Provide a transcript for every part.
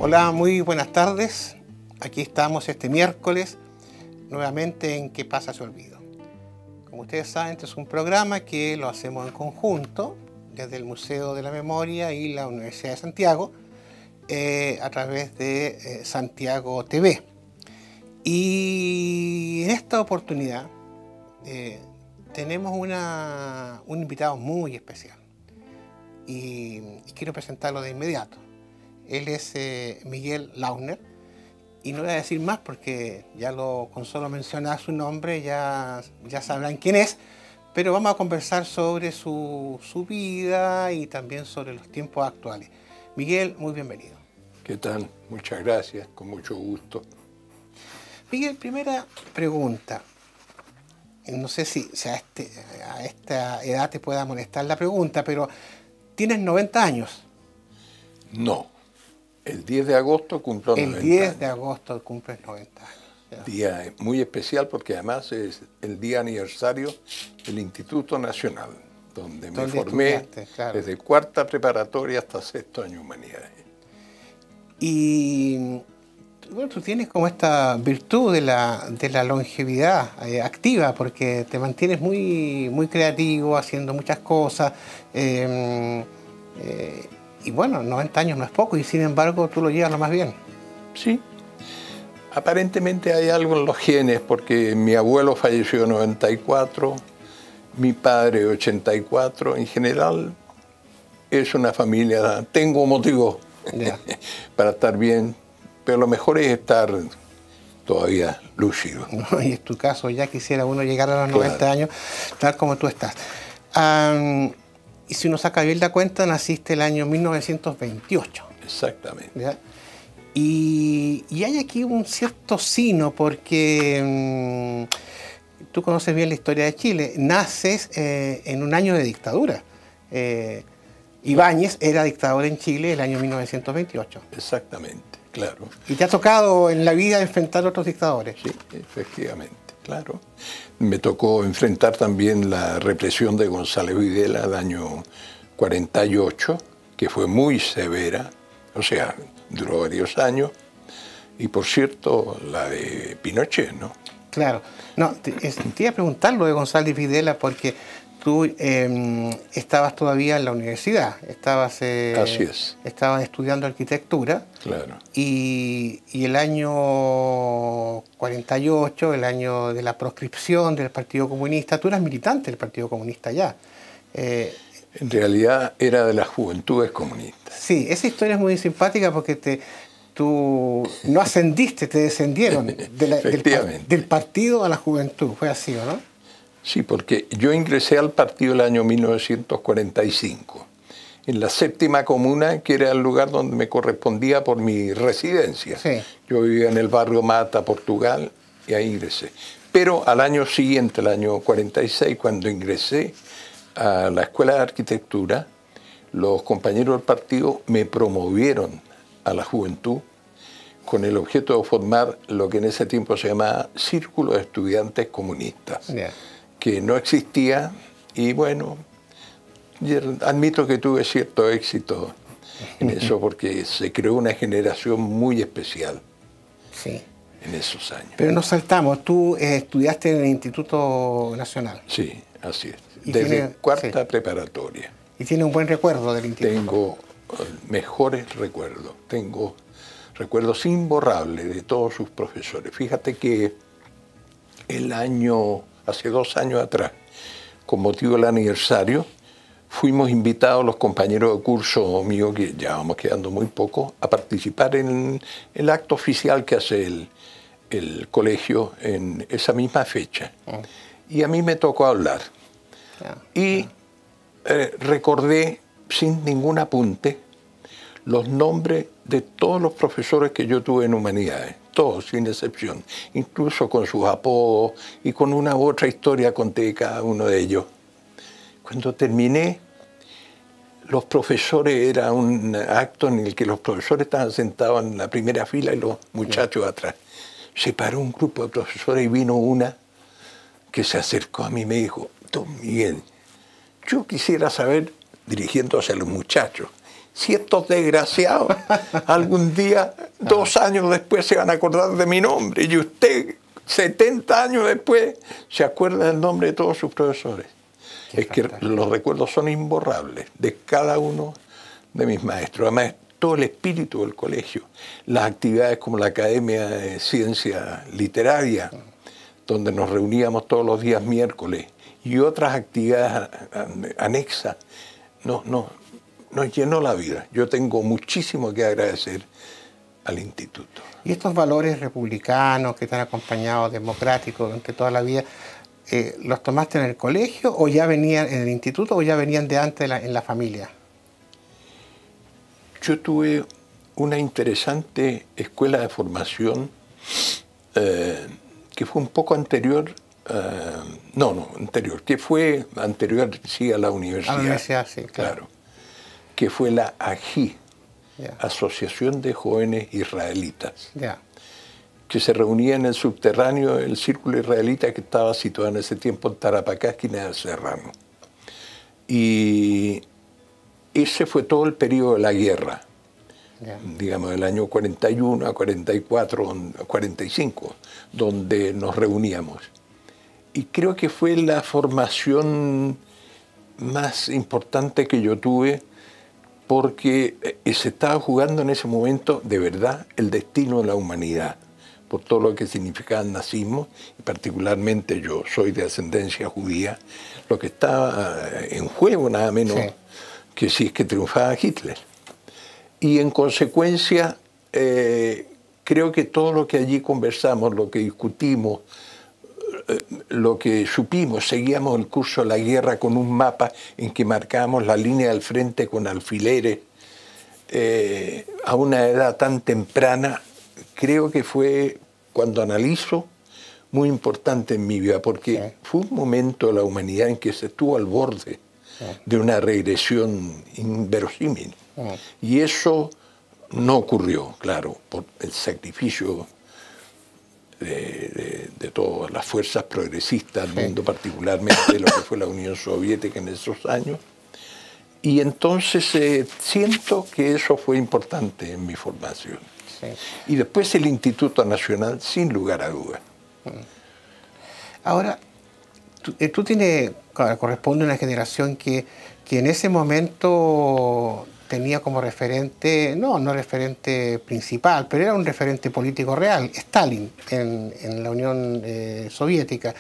Hola, muy buenas tardes. Aquí estamos este miércoles, nuevamente en ¿Qué pasa? Se olvido. Como ustedes saben, este es un programa que lo hacemos en conjunto, desde el Museo de la Memoria y la Universidad de Santiago, a través de Santiago TV. Y en esta oportunidad tenemos un invitado muy especial. Y quiero presentarlo de inmediato. Él es Miguel Launer, y no voy a decir más porque con solo mencionar su nombre ya sabrán quién es, pero vamos a conversar sobre su vida y también sobre los tiempos actuales. Miguel, muy bienvenido. ¿Qué tal? Muchas gracias, con mucho gusto. Miguel, primera pregunta. No sé si a esta edad te pueda molestar la pregunta, pero ¿tienes 90 años? No. El 10 de agosto cumplo 90 años. El 10 de agosto cumples 90 años. Ya. Día muy especial porque además es el día aniversario del Instituto Nacional, donde me formé claro, desde cuarta preparatoria hasta sexto año Humanidades. Y bueno, tú tienes como esta virtud de la longevidad activa, porque te mantienes muy creativo, haciendo muchas cosas. Y bueno, 90 años no es poco, y sin embargo tú lo llevas lo más bien. Sí. Aparentemente hay algo en los genes, porque mi abuelo falleció en 94, mi padre 84. En general es una familia, tengo motivos para estar bien, pero lo mejor es estar todavía lúcido. No, y en tu caso ya quisiera uno llegar a los 90 años, tal como tú estás. Y si uno saca bien la cuenta, naciste el año 1928. Exactamente. ¿Ya? Y hay aquí un cierto sino, porque tú conoces bien la historia de Chile. Naces en un año de dictadura. Ibáñez era dictador en Chile el año 1928. Exactamente, claro. ¿Y te ha tocado en la vida enfrentar a otros dictadores? Sí, efectivamente, claro. Me tocó enfrentar también la represión de González Videla el año 48, que fue muy severa, o sea, duró varios años, y por cierto, la de Pinochet, ¿no? Claro. No, te iba a preguntar lo de González Videla porque tú estabas todavía en la universidad, Así es. Estabas estudiando arquitectura. Claro. Y el año 48, el año de la proscripción del Partido Comunista, tú eras militante del Partido Comunista ya. En realidad era de las Juventudes Comunistas. Sí, esa historia es muy simpática porque tú no ascendiste, te descendieron del partido a la juventud, fue así, ¿o no? Sí, porque yo ingresé al partido el año 1945, en la séptima comuna, que era el lugar donde me correspondía por mi residencia. Sí. Yo vivía en el barrio Mata, Portugal, y ahí ingresé. Pero al año siguiente, el año 46, cuando ingresé a la Escuela de Arquitectura, los compañeros del partido me promovieron a la juventud con el objeto de formar lo que en ese tiempo se llamaba Círculo de Estudiantes Comunistas, que no existía, y bueno, admito que tuve cierto éxito en eso porque se creó una generación muy especial en esos años. Pero nos saltamos, tú estudiaste en el Instituto Nacional. Sí, así es. Desde cuarta preparatoria. ¿Y tiene un buen recuerdo del instituto? Tengo mejores recuerdos. Tengo recuerdos imborrables de todos sus profesores. Fíjate que hace 2 años atrás, con motivo del aniversario, fuimos invitados los compañeros de curso mío, que ya vamos quedando muy poco, a participar en el acto oficial que hace el colegio en esa misma fecha. Y a mí me tocó hablar. Y recordé sin ningún apunte los nombres de todos los profesores que yo tuve en Humanidades, todos sin excepción, incluso con sus apodos y con una u otra historia conté de cada uno de ellos. Cuando terminé, los profesores, era un acto en el que los profesores estaban sentados en la primera fila y los muchachos atrás. Se paró un grupo de profesores y vino una que se acercó a mí y me dijo: don Miguel, yo quisiera saber, dirigiéndose a los muchachos, si estos desgraciados algún día, 2 años después, se van a acordar de mi nombre, y usted, 70 años después, se acuerda del nombre de todos sus profesores. Es que los recuerdos son imborrables de cada uno de mis maestros. Además, todo el espíritu del colegio, las actividades como la Academia de Ciencia Literaria, donde nos reuníamos todos los días miércoles, y otras actividades anexas, nos llenó la vida. Yo tengo muchísimo que agradecer al instituto. ¿Y estos valores republicanos que te han acompañado, democráticos, durante toda la vida, los tomaste en el colegio o ya venían en el instituto o ya venían de antes en la familia? Yo tuve una interesante escuela de formación que fue un poco anterior, que fue anterior sí a la universidad. A la universidad, sí, claro. Que fue la AJI, Yeah. Asociación de Jóvenes Israelitas, Yeah. que se reunía en el subterráneo del Círculo Israelita, que estaba situado en ese tiempo en Tarapacá, esquina del Serrano. Y ese fue todo el periodo de la guerra, Yeah. digamos, del año 41 a 44, a 45, donde nos reuníamos. Y creo que fue la formación más importante que yo tuve, porque se estaba jugando en ese momento, de verdad, el destino de la humanidad, por todo lo que significaba el nazismo, y particularmente yo soy de ascendencia judía, lo que estaba en juego nada menos que si es que triunfaba Hitler. Y en consecuencia, creo que todo lo que allí conversamos, lo que discutimos, lo que supimos, seguíamos el curso de la guerra con un mapa en que marcábamos la línea del frente con alfileres, a una edad tan temprana, creo que fue, cuando analizo, muy importante en mi vida, porque fue un momento de la humanidad en que se estuvo al borde de una regresión inverosímil. Y eso no ocurrió, claro, por el sacrificio de todas las fuerzas progresistas del mundo, particularmente lo que fue la Unión Soviética en esos años. Y entonces siento que eso fue importante en mi formación. Sí. Y después el Instituto Nacional, sin lugar a dudas. Ahora, tú tienes, corresponde a una generación que en ese momento tenía como referente, no referente principal, pero era un referente político real, Stalin, en la Unión Soviética.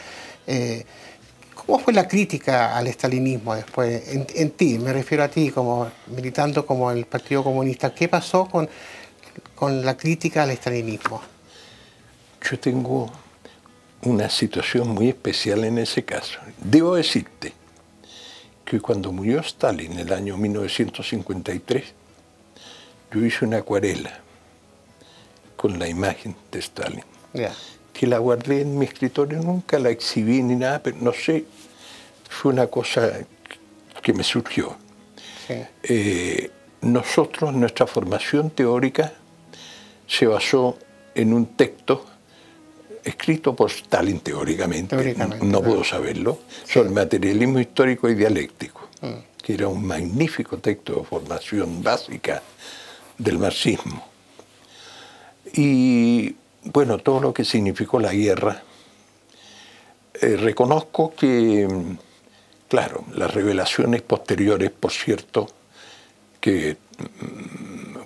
¿Cómo fue la crítica al stalinismo después? En ti, me refiero a ti, como militando como el Partido Comunista. ¿Qué pasó con la crítica al stalinismo? Yo tengo una situación muy especial en ese caso. Debo decirte que cuando murió Stalin en el año 1953, yo hice una acuarela con la imagen de Stalin, que la guardé en mi escritorio, nunca la exhibí ni nada, pero no sé, fue una cosa que me surgió. Sí. Nosotros, nuestra formación teórica se basó en un texto escrito por Stalin teóricamente, no puedo saberlo, sobre el materialismo histórico y dialéctico, que era un magnífico texto de formación básica del marxismo. Y bueno, todo lo que significó la guerra, reconozco que, claro, las revelaciones posteriores, por cierto, que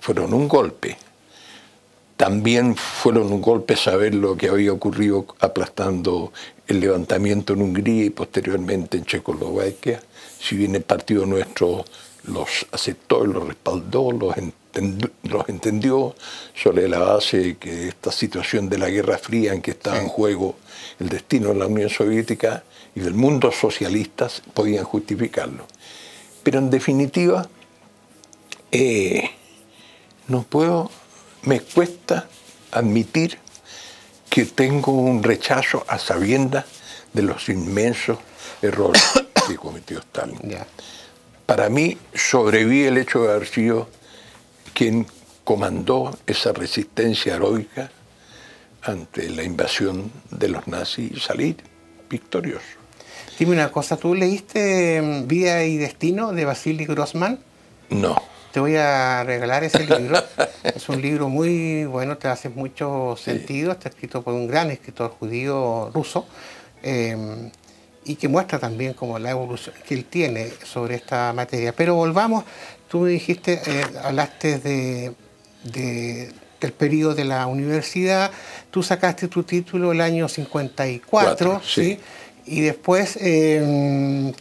fueron un golpe. También fueron un golpe saber lo que había ocurrido aplastando el levantamiento en Hungría y posteriormente en Checoslovaquia. Si bien el partido nuestro los aceptó y los respaldó, los entendió sobre la base de que esta situación de la Guerra Fría en que estaba en juego el destino de la Unión Soviética y del mundo socialista podían justificarlo. Pero en definitiva, me cuesta admitir que tengo un rechazo a sabiendas de los inmensos errores que cometió Stalin. Para mí sobrevive el hecho de haber sido quien comandó esa resistencia heroica ante la invasión de los nazis y salir victorioso. Dime una cosa, ¿tú leíste Vida y Destino de Vasily Grossman? No. te voy a regalar ese libro. Es un libro muy bueno, te hace mucho sentido. Está escrito por un gran escritor judío ruso y que muestra también como la evolución que él tiene sobre esta materia. Pero volvamos, tú me dijiste, hablaste del periodo de la universidad, tú sacaste tu título el año 54, ¿sí? Y después, ¿qué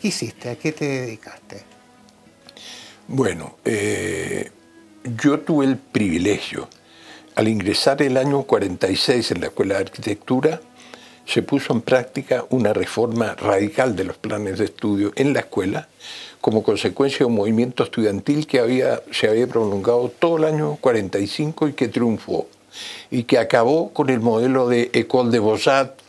hiciste? ¿A qué te dedicaste? Bueno, yo tuve el privilegio, al ingresar el año 46 en la Escuela de Arquitectura, se puso en práctica una reforma radical de los planes de estudio en la escuela, como consecuencia de un movimiento estudiantil que se había prolongado todo el año 45 y que triunfó, y que acabó con el modelo de École des Beaux-Arts,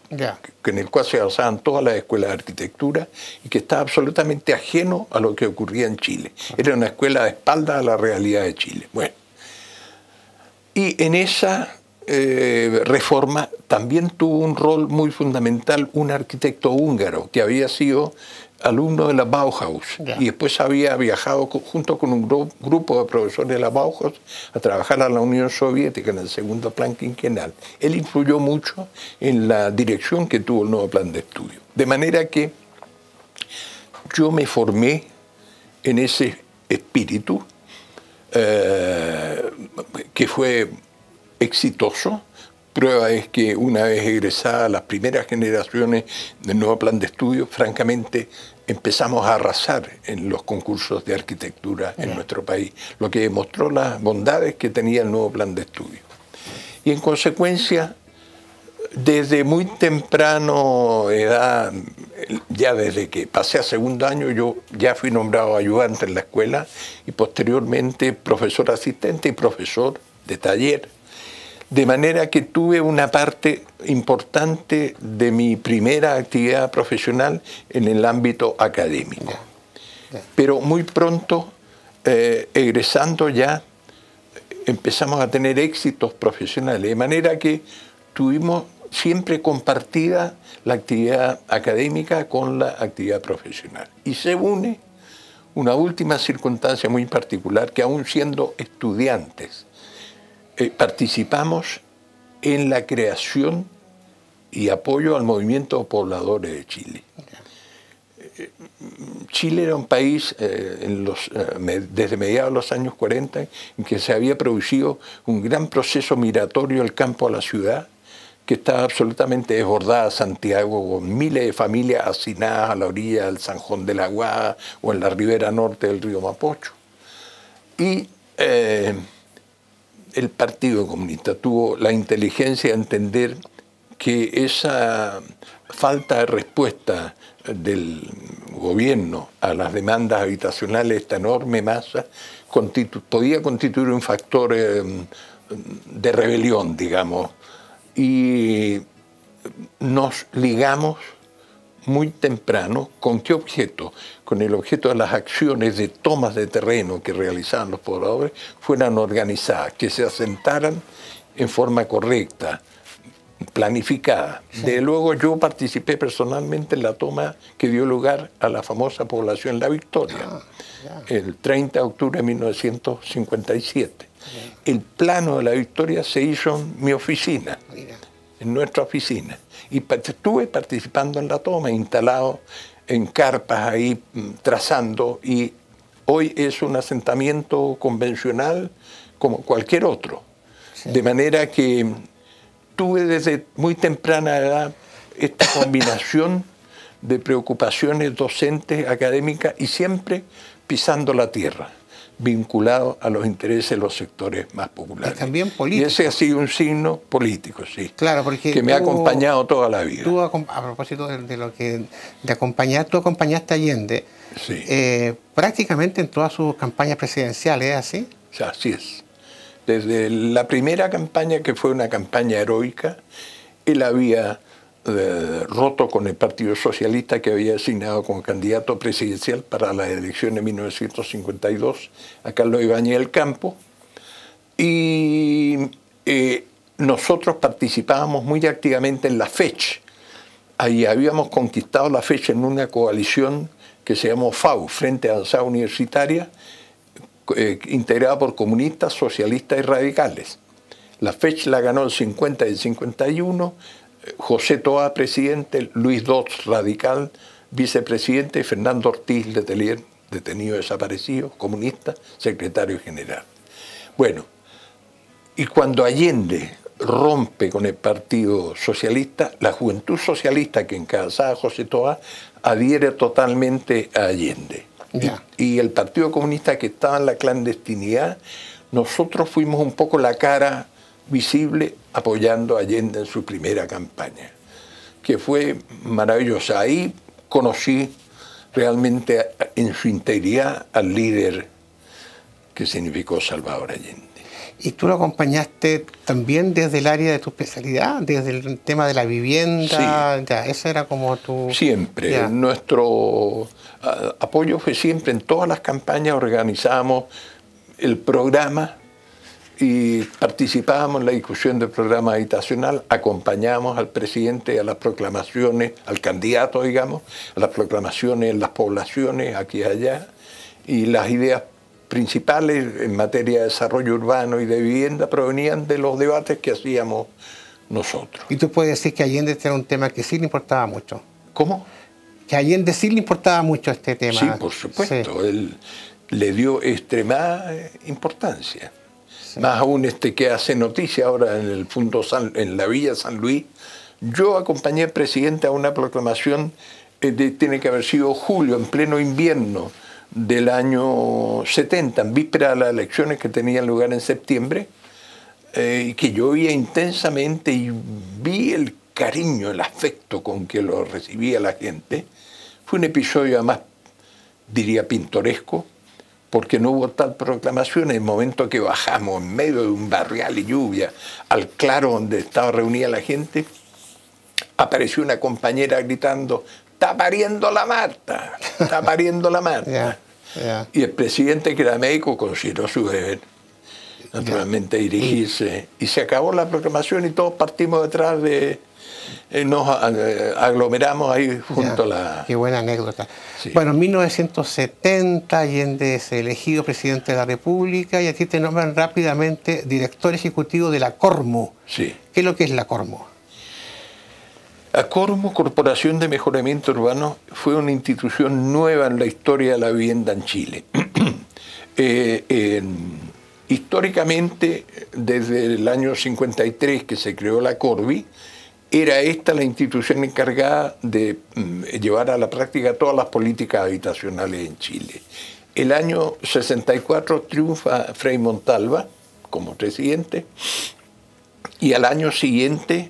en el cual se basaban todas las escuelas de arquitectura y que estaba absolutamente ajeno a lo que ocurría en Chile. Era una escuela de espaldas a la realidad de Chile. Bueno, y en esa reforma también tuvo un rol muy fundamental un arquitecto húngaro que había sido alumno de la Bauhaus y después había viajado junto con un grupo de profesores de la Bauhaus a trabajar a la Unión Soviética en el segundo plan quinquenal. Él influyó mucho en la dirección que tuvo el nuevo plan de estudio. De manera que yo me formé en ese espíritu que fue exitoso. Prueba es que una vez egresadas las primeras generaciones del nuevo plan de estudio, francamente empezamos a arrasar en los concursos de arquitectura en nuestro país, lo que demostró las bondades que tenía el nuevo plan de estudio. Y en consecuencia, desde muy temprano edad, ya desde que pasé a segundo año, yo ya fui nombrado ayudante en la escuela y posteriormente profesor asistente y profesor de taller. De manera que tuve una parte importante de mi primera actividad profesional en el ámbito académico. Pero muy pronto, egresando ya, empezamos a tener éxitos profesionales. De manera que tuvimos siempre compartida la actividad académica con la actividad profesional. Y se une una última circunstancia muy particular, que aún siendo estudiantes, participamos en la creación y apoyo al movimiento de pobladores de Chile. Chile era un país desde mediados de los años 40 en que se había producido un gran proceso migratorio del campo a la ciudad, que estaba absolutamente desbordada Santiago, con miles de familias hacinadas a la orilla del Sanjón de la Aguada o en la ribera norte del río Mapocho. Y el Partido Comunista tuvo la inteligencia de entender que esa falta de respuesta del gobierno a las demandas habitacionales de esta enorme masa podía constituir un factor de rebelión, digamos, y nos ligamos muy temprano. ¿Con qué objeto? Con el objeto de las acciones de tomas de terreno que realizaban los pobladores fueran organizadas, que se asentaran en forma correcta, planificada. Desde luego yo participé personalmente en la toma que dio lugar a la famosa población La Victoria, el 30 de octubre de 1957. El plano de La Victoria se hizo en mi oficina, en nuestra oficina. Y estuve participando en la toma, instalado en carpas ahí, trazando, y hoy es un asentamiento convencional como cualquier otro. De manera que tuve desde muy temprana edad esta combinación de preocupaciones docentes, académicas, y siempre pisando la tierra, vinculado a los intereses de los sectores más populares. Y también político. Y ese ha sido un signo político, sí. Claro, porque que me ha acompañado toda la vida. Tú, a propósito de acompañar, tú acompañaste a Allende prácticamente en todas sus campañas presidenciales, ¿es así? O sea, así es. Desde la primera campaña, que fue una campaña heroica, él había roto con el Partido Socialista, que había designado como candidato presidencial para las elecciones de 1952 a Carlos Ibáñez del Campo, y nosotros participábamos muy activamente en la FECH. Ahí habíamos conquistado la FECH en una coalición que se llamó FAU, Frente Avanzada Universitaria, integrada por comunistas, socialistas y radicales. La FECH la ganó el 50 y el 51, José Toá, presidente, Luis Dodds, radical, vicepresidente, y Fernando Ortiz Letelier, detenido desaparecido, comunista, secretario general. Bueno, y cuando Allende rompe con el Partido Socialista, la Juventud Socialista que encabezaba José Toá adhiere totalmente a Allende. Yeah. Y el Partido Comunista, que estaba en la clandestinidad, nosotros fuimos un poco la cara visible apoyando a Allende en su primera campaña, que fue maravillosa. Ahí conocí realmente en su integridad al líder que significó Salvador Allende. ¿Y tú lo acompañaste también desde el área de tu especialidad, desde el tema de la vivienda? Sí. Ya, eso era como tu... Siempre. Ya. Nuestro apoyo fue siempre en todas las campañas, organizábamos el programa y participábamos en la discusión del programa habitacional, acompañábamos al presidente a las proclamaciones, al candidato, digamos, a las proclamaciones en las poblaciones, aquí y allá, y las ideas principales en materia de desarrollo urbano y de vivienda provenían de los debates que hacíamos nosotros. Y tú puedes decir que a Allende este era un tema que sí le importaba mucho. ¿Cómo? Que a Allende sí le importaba mucho este tema. Sí, por supuesto. Sí. Él le dio extremada importancia. Sí. Más aún que hace noticia ahora en el en la Villa San Luis. Yo acompañé al presidente a una proclamación, tiene que haber sido julio, en pleno invierno del año 70, en víspera de las elecciones que tenían lugar en septiembre, y que yo veía intensamente y vi el cariño, el afecto con que lo recibía la gente. Fue un episodio además, diría, pintoresco, porque no hubo tal proclamación. En el momento que bajamos en medio de un barrial y lluvia al claro donde estaba reunida la gente, apareció una compañera gritando: "¡Está pariendo la Marta! ¡Está pariendo la Marta!" Yeah. Y el presidente, que era médico, consideró su deber, naturalmente, dirigirse. Y se acabó la proclamación y todos partimos detrás de... nos aglomeramos ahí junto a la... Qué buena anécdota. Sí. Bueno, en 1970 Allende es elegido presidente de la República y a ti te nombran rápidamente director ejecutivo de la Cormu. Sí. ¿Qué es lo que es la Cormu? La Cormu, Corporación de Mejoramiento Urbano, fue una institución nueva en la historia de la vivienda en Chile. Históricamente, desde el año 53 que se creó la Corvi, era esta la institución encargada de llevar a la práctica todas las políticas habitacionales en Chile. El año 64 triunfa Frei Montalva como presidente y al año siguiente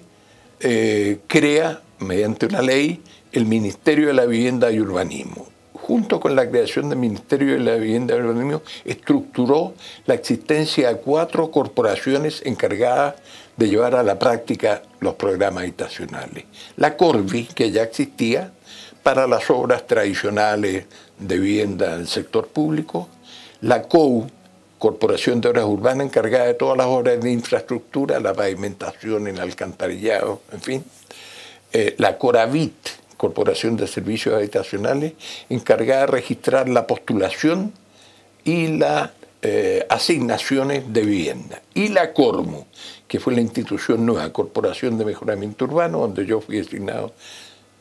crea, mediante una ley, el Ministerio de la Vivienda y Urbanismo. Junto con la creación del Ministerio de la Vivienda y Urbanismo, estructuró la existencia de 4 corporaciones encargadas de llevar a la práctica los programas habitacionales. La Corvi, que ya existía para las obras tradicionales de vivienda del sector público, la COU, Corporación de Obras Urbanas, encargada de todas las obras de infraestructura, la pavimentación, el alcantarillado, en fin. La Coravit, Corporación de Servicios Habitacionales, encargada de registrar la postulación y las asignaciones de vivienda. Y la Cormu, que fue la institución nueva, Corporación de Mejoramiento Urbano, donde yo fui designado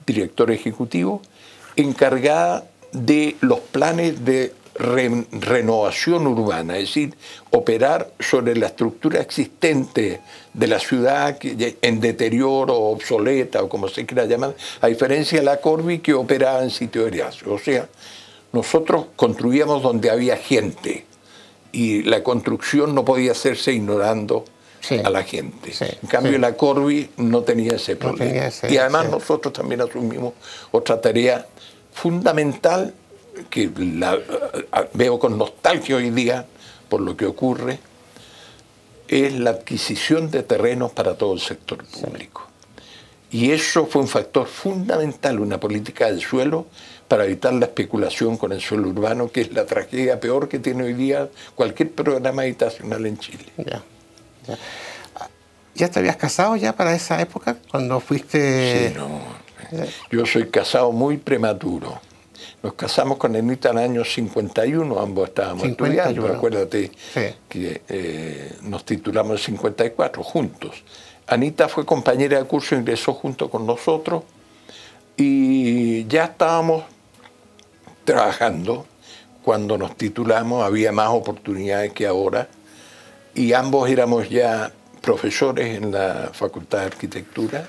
director ejecutivo, encargada de los planes de renovación urbana, es decir, operar sobre la estructura existente de la ciudad en deterioro, obsoleta o como se quiera llamar, a diferencia de la Corvi, que operaba en sitio de O sea, nosotros construíamos donde había gente y la construcción no podía hacerse ignorando a la gente. En cambio, la Corvi no tenía ese problema. Y además nosotros también asumimos otra tarea fundamental que la veo con nostalgia hoy día por lo que ocurre, es la adquisición de terrenos para todo el sector público. Y eso fue un factor fundamental, una política del suelo para evitar la especulación con el suelo urbano, que es la tragedia peor que tiene hoy día cualquier programa habitacional en Chile. ¿Ya te habías casado ya para esa época, cuando fuiste...? Sí, no. Yo soy casado muy prematuro. Nos casamos con Anita en el año 51, ambos estábamos 51. estudiando, acuérdate Sí. que nos titulamos en 54 juntos. Anita fue compañera de curso, ingresó junto con nosotros y ya estábamos trabajando. Cuando nos titulamos había más oportunidades que ahora y ambos éramos ya profesores en la Facultad de Arquitectura.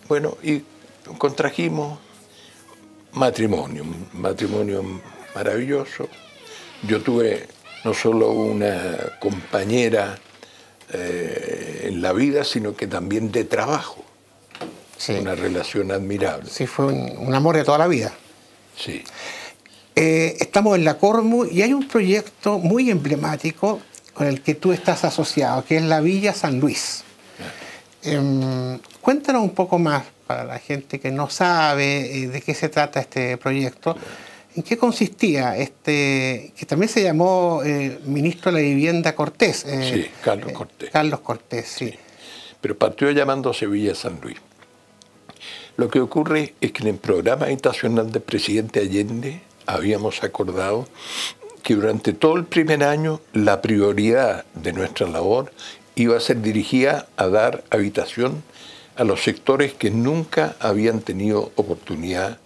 Bueno, y contrajimos matrimonio, un matrimonio maravilloso. Yo tuve no solo una compañera en la vida, sino que también de trabajo. Sí. Una relación admirable. Sí, fue un amor de toda la vida. Sí. Estamos en la Cormu y hay un proyecto muy emblemático con el que tú estás asociado, que es la Villa San Luis. Cuéntanos un poco más para la gente que no sabe de qué se trata este proyecto. ¿En qué consistía que también se llamó ministro de la Vivienda Cortés? Sí, Carlos Cortés. Carlos Cortés, sí. Sí. Pero partió llamándose Villa San Luis. Lo que ocurre es que en el programa habitacional del presidente Allende habíamos acordado que durante todo el primer año la prioridad de nuestra labor iba a ser dirigida a dar habitación a los sectores que nunca habían tenido oportunidad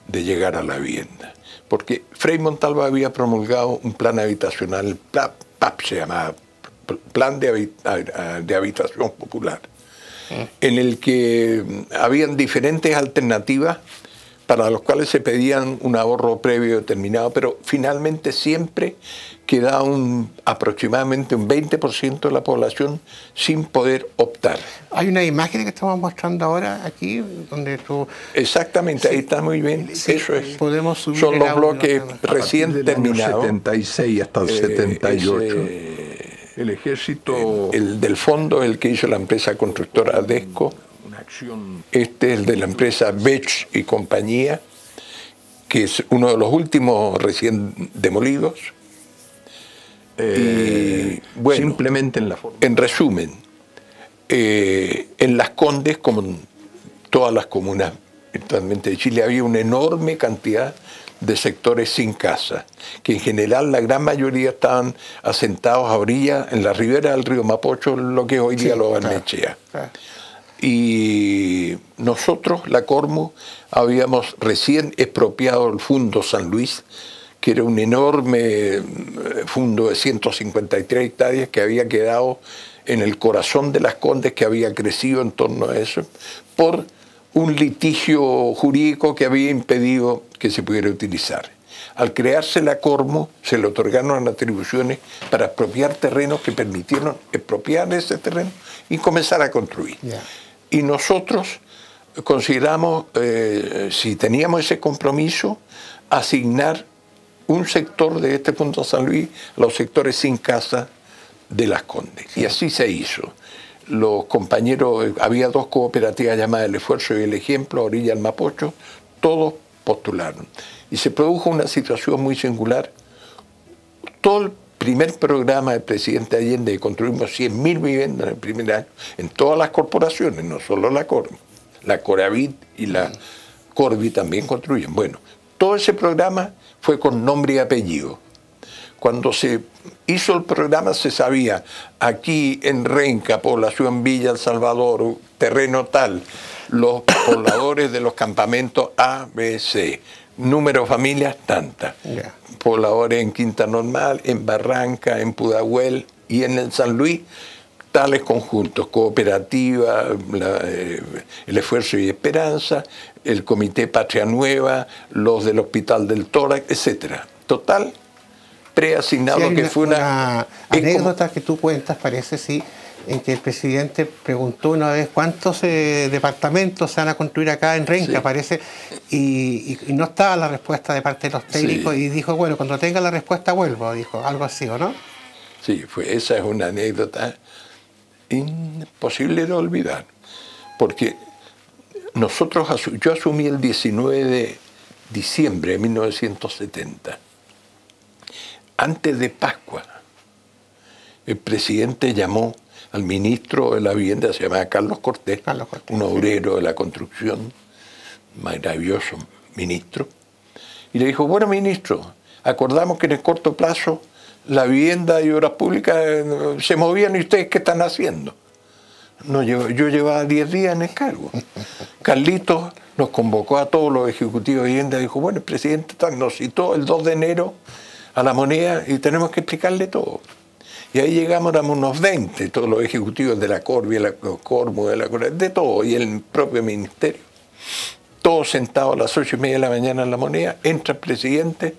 de llegar a la vivienda. Porque Frei Montalva había promulgado un plan habitacional, PAP se llamaba, Plan de Habitación Popular, en el que habían diferentes alternativas para los cuales se pedían un ahorro previo determinado, pero finalmente siempre quedaba aproximadamente un 20% de la población sin poder optar. Hay una imagen que estamos mostrando ahora aquí, donde tú... Exactamente, sí, ahí está muy bien. Sí, eso es. Podemos subir son los bloques recién terminados. 76 hasta el 78. El ejército... El del fondo, el que hizo la empresa constructora Adesco. Este es el de la empresa Bech y compañía, que es uno de los últimos recién demolidos. Y bueno, simplemente en la forma. En resumen, en Las Condes, como en todas las comunas actualmente de Chile, había una enorme cantidad de sectores sin casa, que en general la gran mayoría estaban asentados a orilla, en la ribera del río Mapocho, lo que es hoy día Lo Barnechea. Claro. Y nosotros, la Cormu, habíamos recién expropiado el Fundo San Luis, que era un enorme fundo de 153 hectáreas que había quedado en el corazón de Las Condes, que había crecido en torno a eso, por un litigio jurídico que había impedido que se pudiera utilizar. Al crearse la Cormu, se le otorgaron atribuciones para expropiar terrenos que permitieron expropiar ese terreno y comenzar a construir. Yeah. Y nosotros consideramos, si teníamos ese compromiso, asignar un sector de este Fundo San Luis a los sectores sin casa de Las Condes. Sí. Y así se hizo. Los compañeros, había dos cooperativas llamadas El Esfuerzo y El Ejemplo, a orilla del Mapocho, todos postularon. Y se produjo una situación muy singular. Todo el primer programa del presidente Allende, construimos 100.000 viviendas en el primer año, en todas las corporaciones, no solo la Cormu. La Coravit y la Corvi también construyen. Bueno, todo ese programa fue con nombre y apellido. Cuando se hizo el programa se sabía, aquí en Renca, población Villa El Salvador, terreno tal, los pobladores de los campamentos A, B, C, número de familias tantas, pobladores en Quinta Normal, en Barranca, en Pudahuel y en el San Luis, tales conjuntos, Cooperativa, el Esfuerzo y Esperanza, el Comité Patria Nueva, los del Hospital del Tórax, etcétera. Total, preasignado, sí, que fue una anécdota que tú cuentas, parece, sí, en que el presidente preguntó una vez cuántos departamentos se van a construir acá en Renca, sí, parece, y no estaba la respuesta de parte de los técnicos, sí, y dijo, bueno, cuando tenga la respuesta vuelvo, dijo, algo así, ¿o no? Sí, esa es una anécdota imposible de olvidar, porque yo asumí el 19 de diciembre de 1970. Antes de Pascua, el presidente llamó al ministro de la Vivienda, se llamaba Carlos Cortés, un obrero de la construcción, maravilloso ministro, Y le dijo, bueno, ministro, acordamos que en el corto plazo la vivienda y obras públicas se movían y ustedes ¿qué están haciendo? No, yo llevaba 10 días en el cargo. Carlitos nos convocó a todos los ejecutivos de vivienda y dijo, bueno, el presidente nos citó el 2 de enero a la Moneda y tenemos que explicarle todo. Y ahí llegamos, éramos unos 20, todos los ejecutivos de la Corvi, de la Cormu, de todo, y el propio ministerio. Todos sentados a las 8:30 de la mañana en la Moneda, entra el presidente,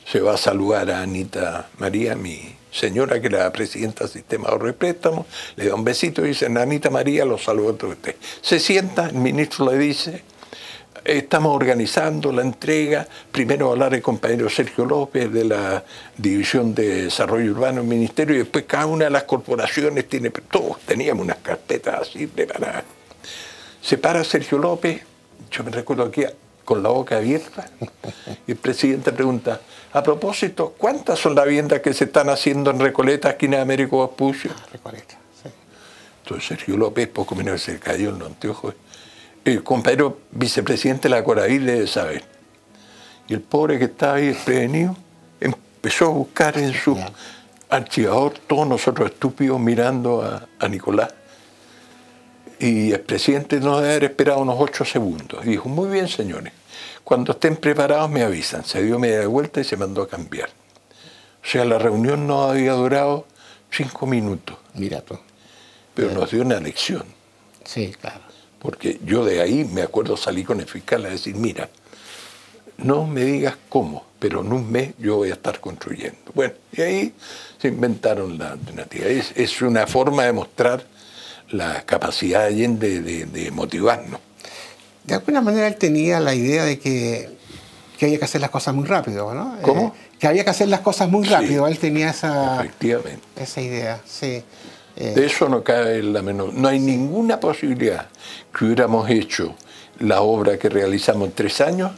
se va a saludar a Anita María, mi señora, que era la presidenta del Sistema de Ahorro y Préstamo, le da un besito y dice, Anita María, los saludo a todos ustedes. Se sienta, el ministro le dice, estamos organizando la entrega, primero va a hablar el compañero Sergio López de la División de Desarrollo Urbano del Ministerio y después cada una de las corporaciones tiene, todos teníamos unas carpetas así preparadas. Se para Sergio López, yo me recuerdo aquí con la boca abierta, y el presidente pregunta, a propósito, ¿cuántas son las viviendas que se están haciendo en Recoleta, esquina de Américo Vespucio? Recoleta, sí. Entonces Sergio López, poco menos se cayó en los anteojos. El compañero vicepresidente de la Coraví debe saber. Y el pobre que estaba ahí desprevenido empezó a buscar en su archivador, todos nosotros estúpidos mirando a Nicolás. Y el presidente nos debe haber esperado unos 8 segundos. Y dijo, muy bien, señores, cuando estén preparados me avisan. Se dio media vuelta y se mandó a cambiar. O sea, la reunión no había durado 5 minutos. Mira tú. Pero nos dio una lección. Sí, claro. Porque yo de ahí, me acuerdo, salí con el fiscal a decir, mira, no me digas cómo, pero en un mes yo voy a estar construyendo. Bueno, y ahí se inventaron la alternativa. Es una forma de mostrar la capacidad de Allende de motivarnos. De alguna manera él tenía la idea de que había que hacer las cosas muy rápido, ¿no? ¿Cómo? Que había que hacer las cosas muy rápido. Sí, él tenía esa idea, sí. De eso no cabe la menor. No hay ninguna posibilidad que hubiéramos hecho la obra que realizamos en 3 años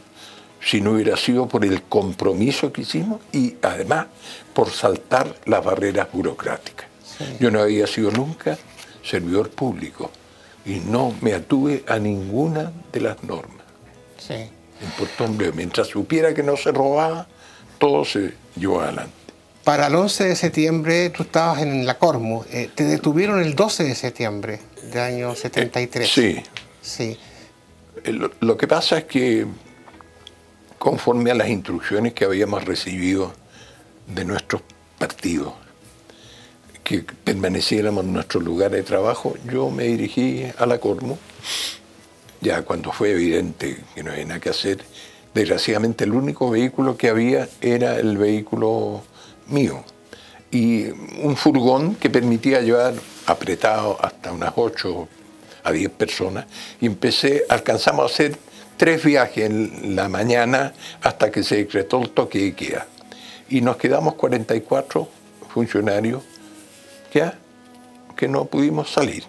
si no hubiera sido por el compromiso que hicimos y además por saltar las barreras burocráticas. Sí. Yo no había sido nunca servidor público y no me atuve a ninguna de las normas. Sí. En Puerto Hombre, mientras supiera que no se robaba, todo se llevó adelante. Para el 11 de septiembre tú estabas en la Cormu. Te detuvieron el 12 de septiembre del año 73. Sí. Sí. Lo que pasa es que conforme a las instrucciones que habíamos recibido de nuestros partidos, que permaneciéramos en nuestro lugar de trabajo, yo me dirigí a la Cormu, ya cuando fue evidente que no había nada que hacer. Desgraciadamente el único vehículo que había era el vehículo mío y un furgón que permitía llevar apretado hasta unas 8 a 10 personas y alcanzamos a hacer 3 viajes en la mañana hasta que se decretó el toque de queda y nos quedamos 44 funcionarios ya que no pudimos salir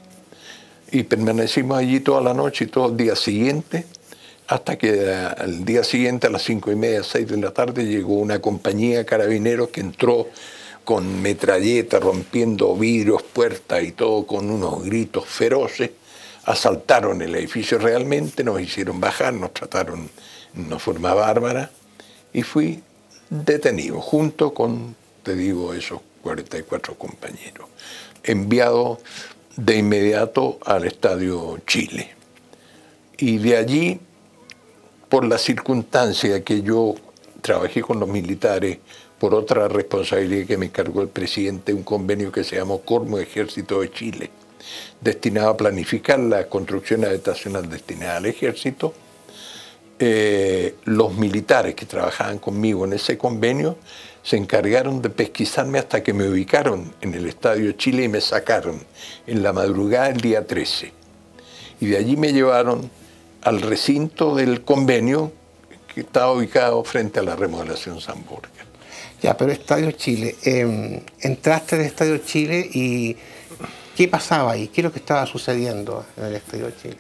y permanecimos allí toda la noche y todo el día siguiente hasta que al día siguiente a las 5:30, 6 de la tarde llegó una compañía de carabineros que entró con metralleta, rompiendo vidrios, puertas y todo con unos gritos feroces. Asaltaron el edificio realmente, nos hicieron bajar, nos trataron de una forma bárbara y fui detenido junto con, te digo, esos 44 compañeros, enviado de inmediato al Estadio Chile. Y de allí, por la circunstancia que yo trabajé con los militares, por otra responsabilidad que me encargó el presidente, un convenio que se llamó Cormu Ejército de Chile, destinado a planificar la construcción habitacional destinada al ejército, los militares que trabajaban conmigo en ese convenio se encargaron de pesquisarme hasta que me ubicaron en el Estadio Chile y me sacaron en la madrugada del día 13. Y de allí me llevaron al recinto del convenio que estaba ubicado frente a la remodelación San Borja. Ya, pero Estadio Chile, entraste al Estadio Chile y ¿qué pasaba ahí? ¿Qué es lo que estaba sucediendo en el Estadio Chile?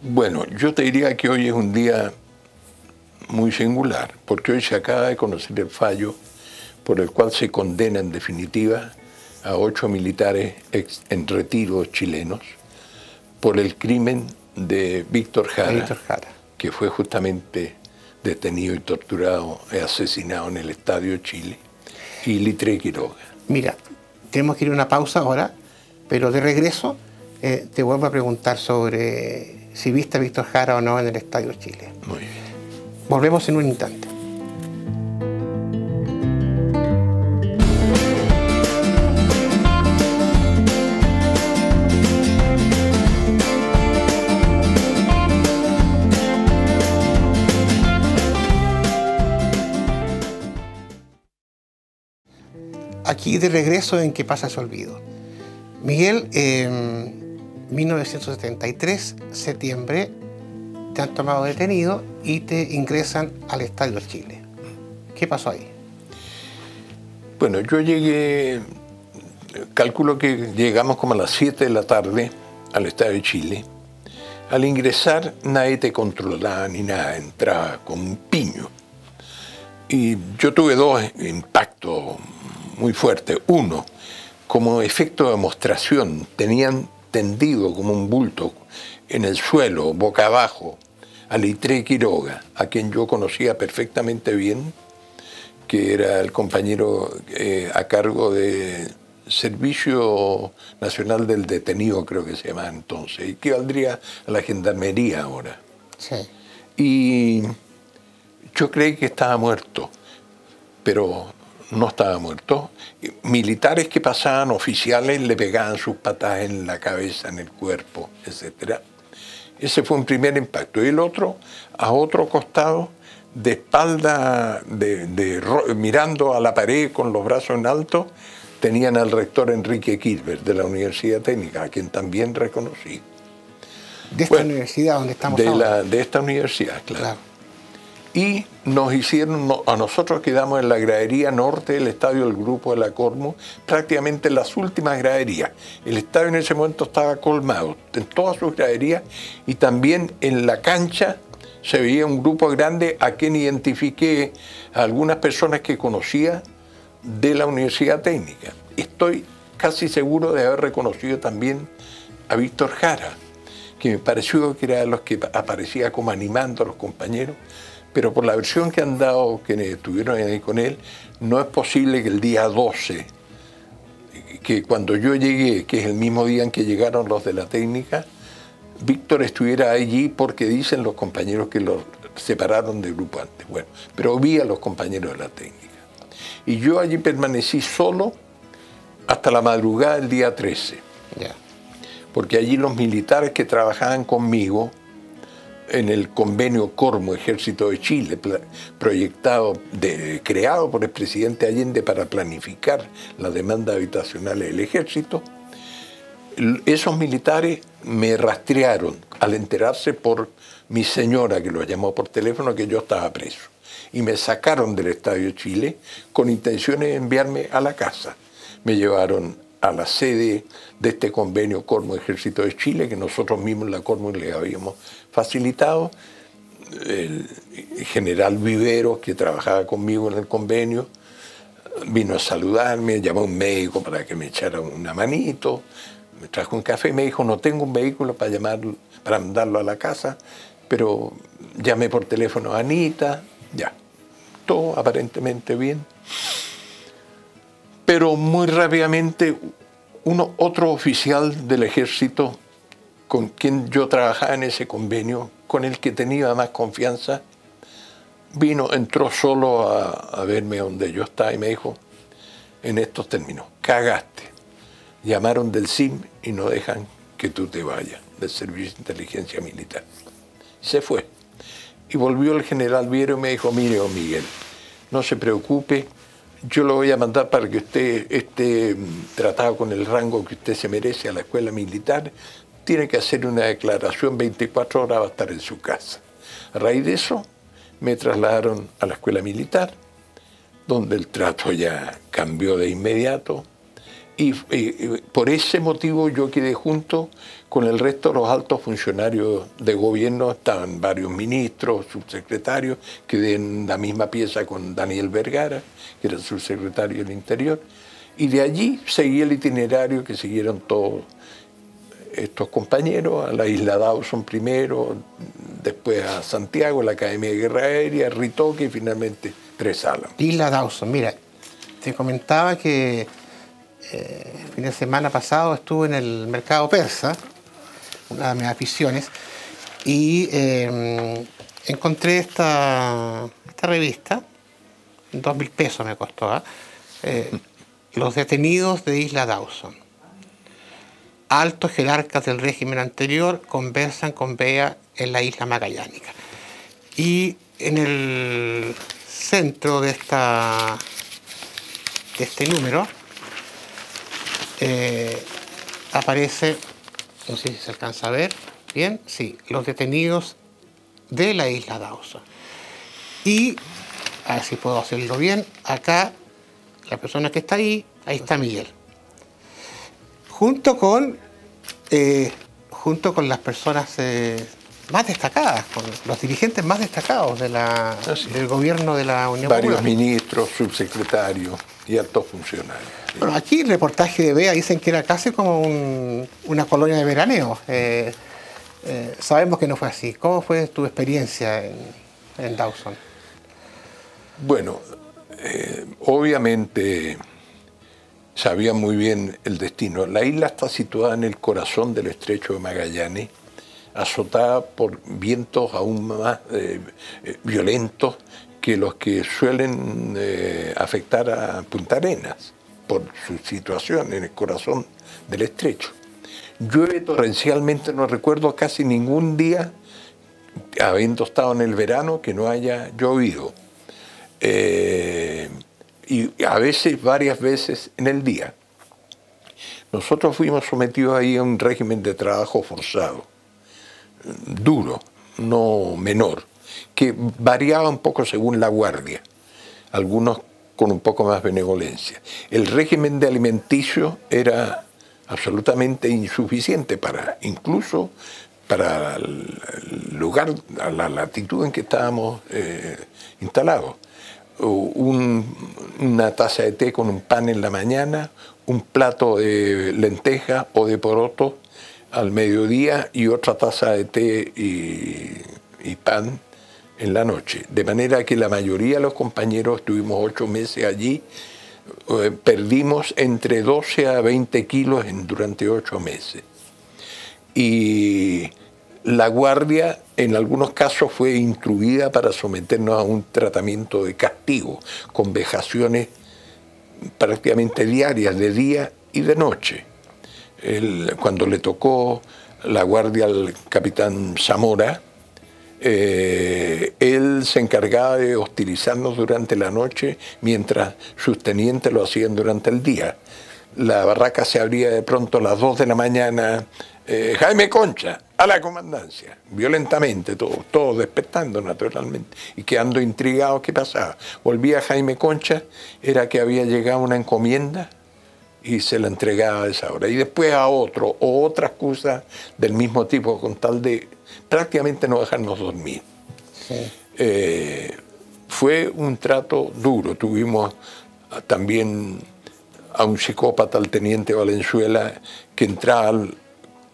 Bueno, yo te diría que hoy es un día muy singular, porque hoy se acaba de conocer el fallo por el cual se condena en definitiva a 8 militares en retiro chilenos por el crimen de Víctor Jara, que fue justamente detenido y torturado y asesinado en el Estadio Chile, y Litre Quiroga. Mira, tenemos que ir a una pausa ahora, pero de regreso te vuelvo a preguntar sobre si viste a Víctor Jara o no en el Estadio Chile. Muy bien. Volvemos en un instante. Aquí de regreso en ¿Qué pasa ese olvido? Miguel, en 1973, septiembre, te han tomado detenido y te ingresan al Estadio Chile. ¿Qué pasó ahí? Bueno, yo llegué, calculo que llegamos como a las 7 de la tarde al Estadio Chile. Al ingresar nadie te controlaba ni nada, entraba con un piño. Y yo tuve dos impactos muy fuertes. Uno, como efecto de demostración, tenían tendido como un bulto en el suelo, boca abajo, a Litre Quiroga, a quien yo conocía perfectamente bien, que era el compañero a cargo de Servicio Nacional del Detenido, creo que se llamaba entonces, y que valdría a la Gendarmería ahora. Sí. Y yo creí que estaba muerto, pero no estaba muerto. Militares que pasaban, oficiales, le pegaban sus patadas en la cabeza, en el cuerpo, etc. Ese fue un primer impacto. Y el otro, a otro costado, de espalda, mirando a la pared con los brazos en alto, tenían al rector Enrique Kirber de la Universidad Técnica, a quien también reconocí. ¿De esta universidad donde estamos ahora? De esta universidad, claro. Y nos hicieron, a nosotros quedamos en la gradería norte del estadio del Grupo de la Cormu, prácticamente en las últimas graderías. El estadio en ese momento estaba colmado, en todas sus graderías, y también en la cancha se veía un grupo grande a quien identifiqué a algunas personas que conocía de la Universidad Técnica. Estoy casi seguro de haber reconocido también a Víctor Jara, que me pareció que era de los que aparecía como animando a los compañeros, pero por la versión que han dado, que estuvieron ahí con él, no es posible que el día 12, que cuando yo llegué, que es el mismo día en que llegaron los de la técnica, Víctor estuviera allí, porque dicen los compañeros que lo separaron del grupo antes. Bueno, pero vi a los compañeros de la técnica. Y yo allí permanecí solo hasta la madrugada del día 13. Yeah. Porque allí los militares que trabajaban conmigo en el convenio Cormu Ejército de Chile, creado por el presidente Allende para planificar la demanda habitacional del ejército, esos militares me rastrearon al enterarse por mi señora, que lo llamó por teléfono, que yo estaba preso. Y me sacaron del Estadio Chile con intenciones de enviarme a la casa. Me llevaron a la sede de este convenio Cormu Ejército de Chile, que nosotros mismos la Cormu le habíamos facilitado. El general Viveros, que trabajaba conmigo en el convenio, vino a saludarme, llamó a un médico para que me echara una manito, me trajo un café y me dijo: no tengo un vehículo para mandarlo a la casa, pero llamé por teléfono a Anita, ya, todo aparentemente bien. Pero muy rápidamente otro oficial del ejército con quien yo trabajaba en ese convenio, con el que tenía más confianza, entró solo a verme donde yo estaba y me dijo en estos términos: cagaste, llamaron del CIM y no dejan que tú te vayas, del Servicio de Inteligencia Militar. Se fue. Y volvió el general Viero y me dijo: mire, don Miguel, no se preocupe, yo lo voy a mandar para que usted esté tratado con el rango que usted se merece a la escuela militar. Tiene que hacer una declaración, 24 horas va a estar en su casa. A raíz de eso, me trasladaron a la escuela militar, donde el trato ya cambió de inmediato. Y por ese motivo yo quedé junto con el resto de los altos funcionarios de gobierno. Estaban varios ministros, subsecretarios, quedé en la misma pieza con Daniel Vergara, que era el subsecretario del Interior, y de allí seguí el itinerario que siguieron todos estos compañeros, a la isla Dawson primero, después a Santiago, la Academia de Guerra Aérea, Ritoque y finalmente Tres Álamos. Isla Dawson, mira, te comentaba que el fin de semana pasado estuve en el mercado persa, una de mis aficiones, y encontré esta revista, 2.000 pesos me costó, Los detenidos de Isla Dawson. Altos jerarcas del régimen anterior conversan con Bea en la isla magallánica. Y en el centro de este número aparece, no sé si se alcanza a ver bien, sí, los detenidos de la isla Dawson. Y, a ver si puedo hacerlo bien, acá la persona que está ahí está Miguel. Junto con las personas más destacadas, con los dirigentes más destacados del gobierno de la Unión Varios Popular. ministros, subsecretarios y altos funcionarios. Sí. Bueno, aquí el reportaje de Bea dicen que era casi como una colonia de veraneo. Sabemos que no fue así. ¿Cómo fue tu experiencia en Dawson? Bueno, obviamente sabía muy bien el destino. La isla está situada en el corazón del estrecho de Magallanes, azotada por vientos aún más violentos que los que suelen afectar a Punta Arenas, por su situación en el corazón del estrecho. Llueve torrencialmente, no recuerdo casi ningún día, habiendo estado en el verano, que no haya llovido. Y a veces, varias veces en el día. Nosotros fuimos sometidos ahí a un régimen de trabajo forzado, duro, no menor, que variaba un poco según la guardia, algunos con un poco más benevolencia. El régimen de alimenticio era absolutamente insuficiente incluso para el lugar, a la latitud en que estábamos instalados. Una taza de té con un pan en la mañana, un plato de lentejas o de porotos al mediodía y otra taza de té y pan en la noche. De manera que la mayoría de los compañeros, estuvimos 8 meses allí, perdimos entre 12 a 20 kilos durante 8 meses. Y la guardia en algunos casos fue instruida para someternos a un tratamiento de castigo, con vejaciones prácticamente diarias, de día y de noche. Cuando le tocó la guardia al capitán Zamora, él se encargaba de hostilizarnos durante la noche, mientras sus tenientes lo hacían durante el día. La barraca se abría de pronto a las 2 de la mañana, Jaime Concha, a la comandancia, violentamente, todos despertando naturalmente y quedando intrigados qué pasaba. Volvía Jaime Concha, era que había llegado una encomienda y se la entregaba a esa hora. Y después a otro, o otras cosas del mismo tipo, con tal de prácticamente no dejarnos dormir. Sí. Fue un trato duro. Tuvimos también a un psicópata, al teniente Valenzuela, que entraba al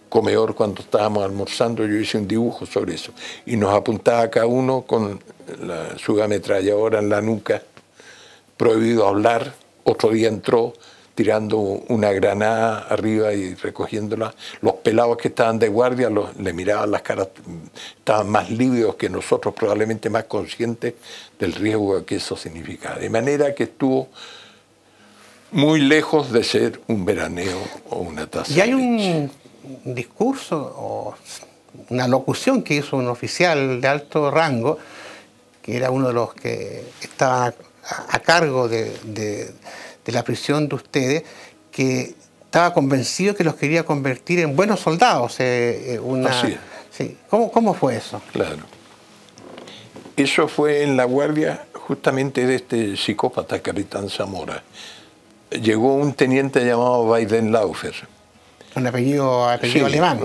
comedor cuando estábamos almorzando. Yo hice un dibujo sobre eso y nos apuntaba a cada uno con su ametralladora en la nuca, prohibido hablar. Otro día entró tirando una granada arriba y recogiéndola. Los pelados que estaban de guardia le miraban las caras, estaban más lívidos que nosotros, probablemente más conscientes del riesgo que eso significaba. De manera que estuvo muy lejos de ser un veraneo o una taza. Y hay un discurso o una locución que hizo un oficial de alto rango, que era uno de los que estaba a cargo de la prisión de ustedes, que estaba convencido que los quería convertir en buenos soldados. Así es. Sí. ¿Cómo fue eso? Claro. Eso fue en la guardia justamente de este psicópata, capitán Zamora. Llegó un teniente llamado Weidenlaufer. Un apellido Sí, alemán.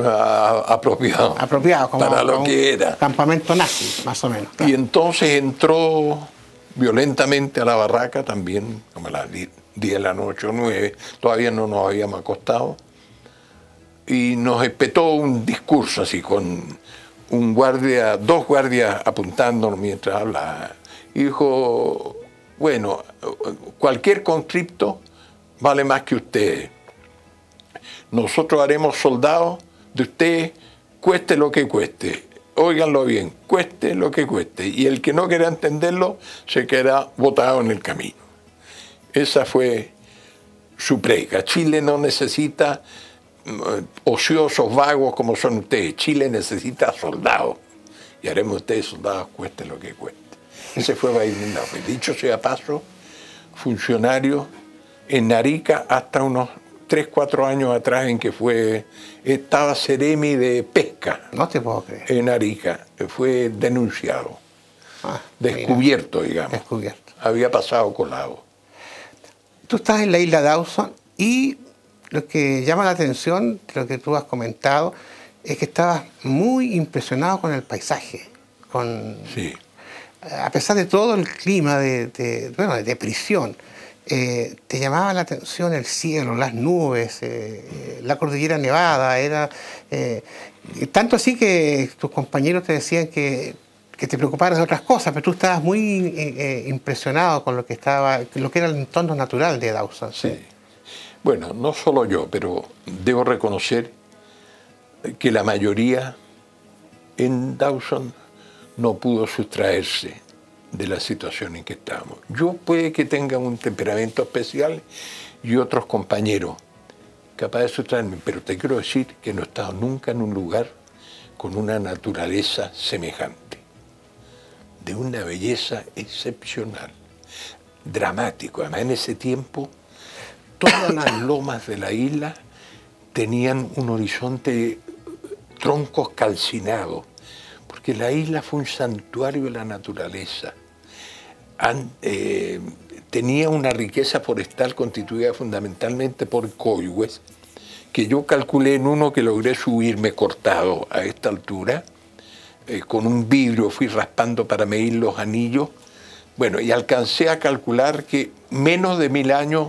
Apropiado. Apropiado, como para lo que era. Campamento nazi, más o menos. Claro. Y entonces entró violentamente a la barraca también, como a las 10 de la noche o 9, todavía no nos habíamos acostado, y nos espetó un discurso así, con dos guardias apuntándonos mientras hablaba. Y dijo, bueno, cualquier conscripto vale más que ustedes. Nosotros haremos soldados de ustedes, cueste lo que cueste. Óiganlo bien, cueste lo que cueste. Y el que no quiera entenderlo, se quedará botado en el camino. Esa fue su predica. Chile no necesita ociosos vagos como son ustedes. Chile necesita soldados. Y haremos ustedes soldados, cueste lo que cueste. Ese fue Bailen López. Dicho sea paso, funcionario en Arica hasta unos 3, 4 años atrás en que estaba seremi de pesca. No te puedo creer. En Arica. Fue denunciado. Descubierto, mira, digamos. Descubierto. Había pasado colado. Tú estás en la isla Dawson y lo que llama la atención de lo que tú has comentado es que estabas muy impresionado con el paisaje. Sí. A pesar de todo el clima de prisión, te llamaba la atención el cielo, las nubes, la cordillera nevada. Tanto así que tus compañeros te decían que te preocuparas de otras cosas, pero tú estabas muy impresionado con lo que era el entorno natural de Dawson. Sí. Bueno, no solo yo, pero debo reconocer que la mayoría en Dawson no pudo sustraerse de la situación en que estábamos. Yo puede que tenga un temperamento especial y otros compañeros capaz de sustraerme, pero te quiero decir que no he estado nunca en un lugar con una naturaleza semejante, de una belleza excepcional, dramático. Además, en ese tiempo, todas las lomas de la isla tenían un horizonte de troncos calcinados, porque la isla fue un santuario de la naturaleza. Tenía una riqueza forestal constituida fundamentalmente por coihues, que yo calculé en uno que logré subirme cortado a esta altura. Con un vidrio fui raspando para medir los anillos. Bueno, y alcancé a calcular que menos de 1000 años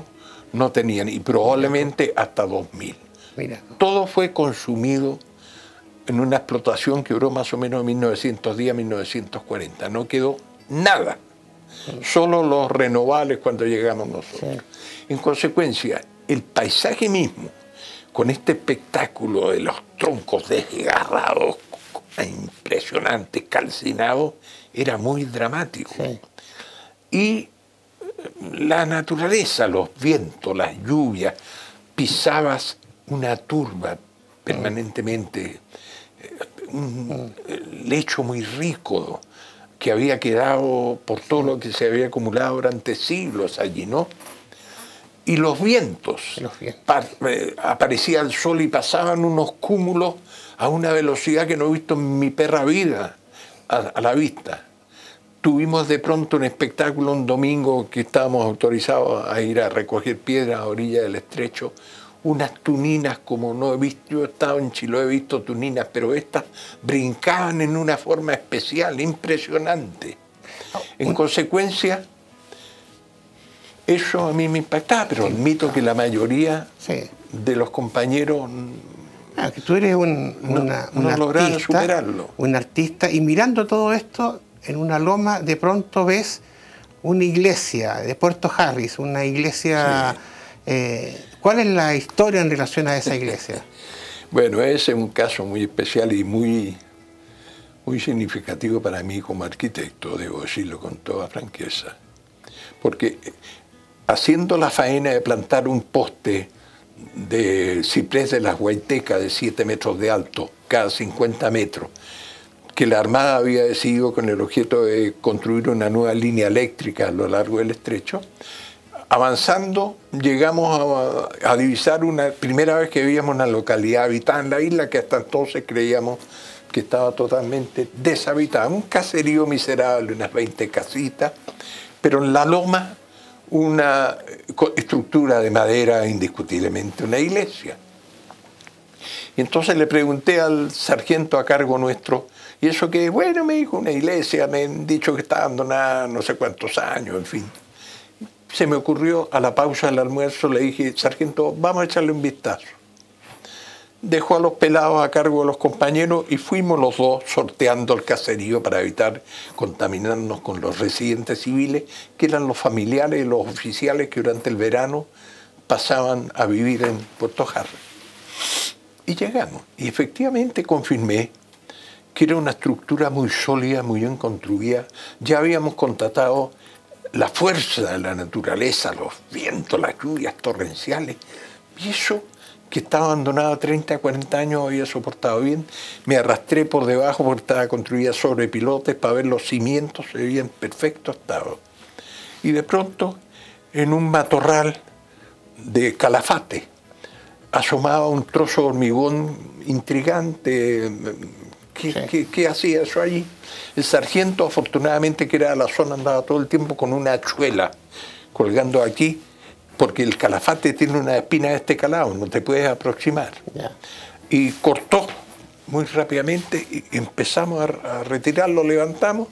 no tenían, y probablemente hasta 2000. Mira. Todo fue consumido en una explotación que duró más o menos de 1910 a 1940. No quedó nada. Solo los renovables cuando llegamos nosotros. Sí. En consecuencia, el paisaje mismo, con este espectáculo de los troncos desgarrados, impresionantes, calcinados, era muy dramático. Sí. Y la naturaleza, los vientos, las lluvias, pisabas una turba permanentemente, un lecho muy rico que había quedado por todo lo que se había acumulado durante siglos allí, ¿no? Y los vientos. Aparecía el sol y pasaban unos cúmulos a una velocidad que no he visto en mi perra vida a la vista. Tuvimos de pronto un espectáculo un domingo que estábamos autorizados a ir a recoger piedras a orilla del estrecho, unas tuninas como no he visto. Yo he estado en Chiloé, he visto tuninas, pero estas brincaban en una forma especial, impresionante. En consecuencia, eso a mí me impactaba, pero admito que la mayoría de los compañeros que tú eres no lograron superarlo. Un artista, y mirando todo esto, en una loma de pronto ves una iglesia de Puerto Harris, una iglesia... ¿Cuál es la historia en relación a esa iglesia? Bueno, ese es un caso muy especial y muy significativo para mí como arquitecto, debo decirlo con toda franqueza. Porque haciendo la faena de plantar un poste de ciprés de las Guaitecas de 7 metros de alto, cada 50 metros, que la Armada había decidido con el objeto de construir una nueva línea eléctrica a lo largo del estrecho, avanzando llegamos a divisar una primera vez que veíamos una localidad habitada en la isla que hasta entonces creíamos que estaba totalmente deshabitada. Un caserío miserable, unas 20 casitas, pero en la loma una estructura de madera, indiscutiblemente una iglesia. Y entonces le pregunté al sargento a cargo nuestro, y eso que, bueno, me dijo, una iglesia, me han dicho que está abandonada no sé cuántos años, en fin. Se me ocurrió, a la pausa del almuerzo, le dije, sargento, vamos a echarle un vistazo. dejó a los pelados a cargo de los compañeros y fuimos los dos sorteando el caserío para evitar contaminarnos con los residentes civiles, que eran los familiares y los oficiales que durante el verano pasaban a vivir en Puerto Jarre. Y llegamos, y efectivamente confirmé que era una estructura muy sólida, muy bien construida. Ya habíamos constatado la fuerza de la naturaleza, los vientos, las lluvias torrenciales, y eso que estaba abandonado 30, 40 años, había soportado bien. Me arrastré por debajo porque estaba construida sobre pilotes para ver los cimientos, se veían en perfecto estado. Y de pronto, en un matorral de Calafate, asomaba un trozo de hormigón intrigante. ¿Qué hacía eso allí? El sargento, afortunadamente, que era de la zona, andaba todo el tiempo con una hachuela colgando aquí, porque el Calafate tiene una espina de este calado, no te puedes aproximar. Yeah. Y cortó muy rápidamente, y empezamos a retirarlo, levantamos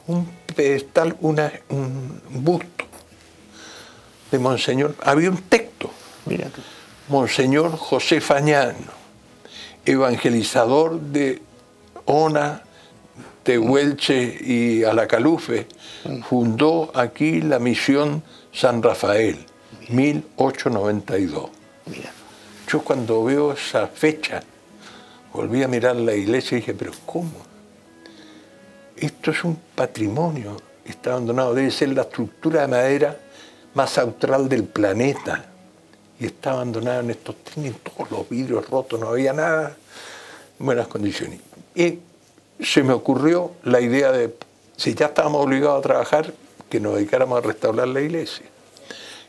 un pedestal, un busto de Monseñor. Había un texto. Mira. Monseñor José Fañano, evangelizador de Ona, Tehuelche y Alacalufe, fundó aquí la misión San Rafael, 1892. Mira. Yo cuando veo esa fecha, volví a mirar la iglesia y dije, pero ¿cómo? Esto es un patrimonio, está abandonado, debe ser la estructura de madera más austral del planeta. Y está abandonado en estos, tienen todos los vidrios rotos, no había nada en buenas condiciones. Y se me ocurrió la idea de, si ya estábamos obligados a trabajar, que nos dedicáramos a restaurar la iglesia.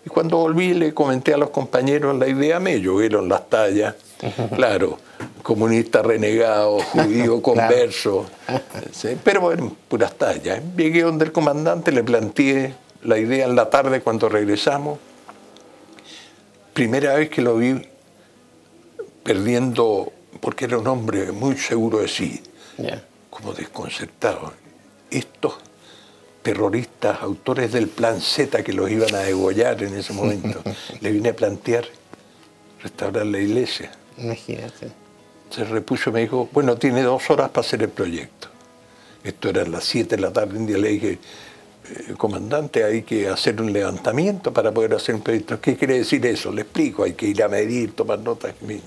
Y cuando volví le comenté a los compañeros la idea, me llovieron las tallas, claro, comunista renegado, judío converso, ¿sí? Pero bueno, puras tallas. Llegué donde el comandante, le planteé la idea en la tarde cuando regresamos. Primera vez que lo vi perdiendo, porque era un hombre muy seguro de sí, como desconcertado. Estos terroristas, autores del plan Z que los iban a degollar en ese momento, le vine a plantear restaurar la iglesia. Imagínate. Se repuso y me dijo, bueno, tiene 2 horas para hacer el proyecto. Esto era a las 7 de la tarde, un día le dije, comandante, hay que hacer un levantamiento para poder hacer un proyecto. ¿Qué quiere decir eso? Le explico, hay que ir a medir, tomar notas. Me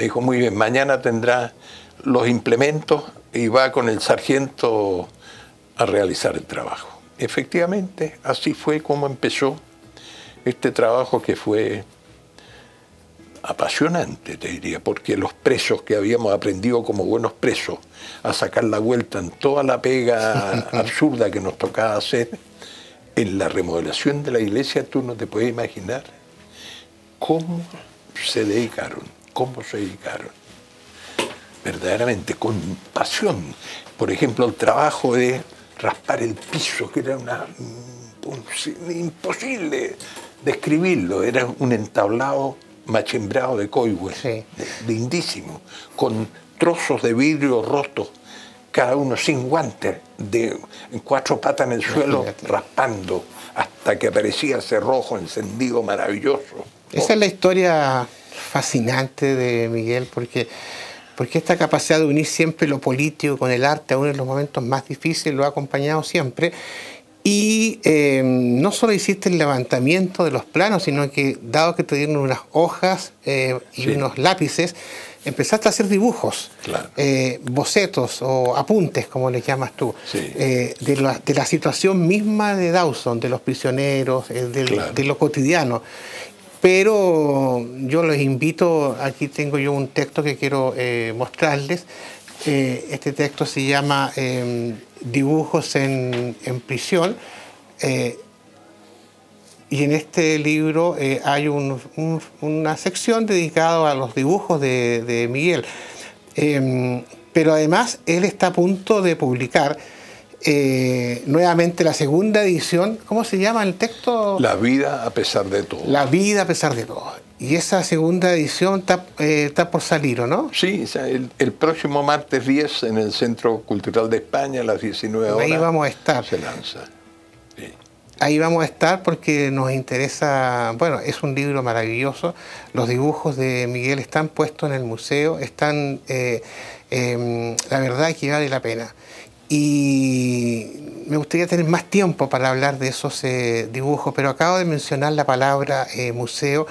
dijo, muy bien, mañana tendrá los implementos y va con el sargento a realizar el trabajo. Efectivamente, así fue como empezó este trabajo, que fue apasionante, te diría, porque los presos que habíamos aprendido como buenos presos a sacar la vuelta en toda la pega absurda que nos tocaba hacer, en la remodelación de la iglesia, tú no te puedes imaginar cómo se dedicaron, verdaderamente, con pasión. Por ejemplo, el trabajo de raspar el piso, que era imposible describirlo, era un entablado machimbrado de coihue, sí, lindísimo, con trozos de vidrio rotos, cada uno sin guantes, en 4 patas en el suelo, raspando, hasta que aparecía ese rojo encendido maravilloso. Esa es la historia fascinante de Miguel, porque esta capacidad de unir siempre lo político con el arte, aún en los momentos más difíciles, lo ha acompañado siempre. Y no solo hiciste el levantamiento de los planos, sino que, dado que te dieron unas hojas y unos lápices, empezaste a hacer dibujos, claro, bocetos o apuntes, como les llamas tú, de la situación misma de Dawson, de los prisioneros, de lo cotidiano. Pero yo los invito, aquí tengo yo un texto que quiero mostrarles. Este texto se llama Dibujos en prisión, y en este libro hay una sección dedicada a los dibujos de Miguel. Pero además él está a punto de publicar nuevamente la segunda edición. ¿Cómo se llama el texto? La vida a pesar de todo. La vida a pesar de todo. Y esa segunda edición está por salir, ¿o no? Sí, el próximo martes 10 en el Centro Cultural de España a las 19 horas. Ahí vamos a estar. Se lanza. Sí. ahí vamos a estar porque nos interesa, bueno, es un libro maravilloso, los dibujos de Miguel están puestos en el museo, están, la verdad que vale la pena. Y me gustaría tener más tiempo para hablar de esos dibujos, pero acabo de mencionar la palabra museo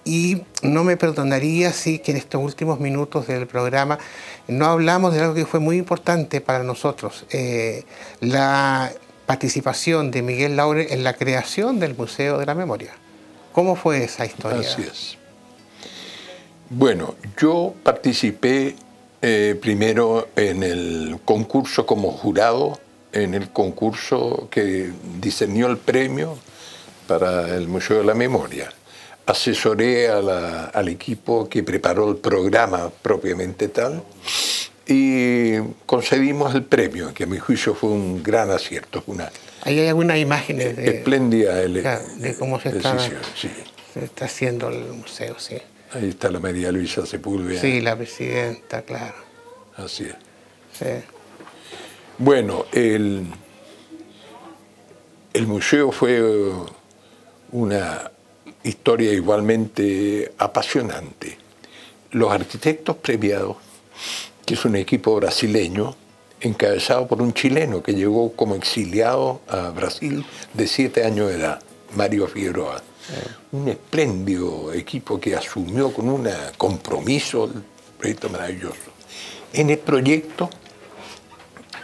y no me perdonaría si que en estos últimos minutos del programa no hablamos de algo que fue muy importante para nosotros, la participación de Miguel Laure en la creación del Museo de la Memoria. ¿Cómo fue esa historia? Así es. Bueno, yo participé primero en el concurso como jurado, en el concurso que diseñó el premio para el Museo de la Memoria. Asesoré al equipo que preparó el programa propiamente tal y concedimos el premio, que a mi juicio fue un gran acierto. Ahí hay algunas imágenes de, espléndida de cómo se está, sí. Se está haciendo el museo, sí. Ahí está la María Luisa Sepúlveda. Sí, la presidenta, claro. Así es. Sí. Bueno, el museo fue una historia igualmente apasionante. Los arquitectos premiados, que es un equipo brasileño, encabezado por un chileno que llegó como exiliado a Brasil de 7 años de edad, Mario Figueroa. Un espléndido equipo que asumió con un compromiso el proyecto maravilloso. En el proyecto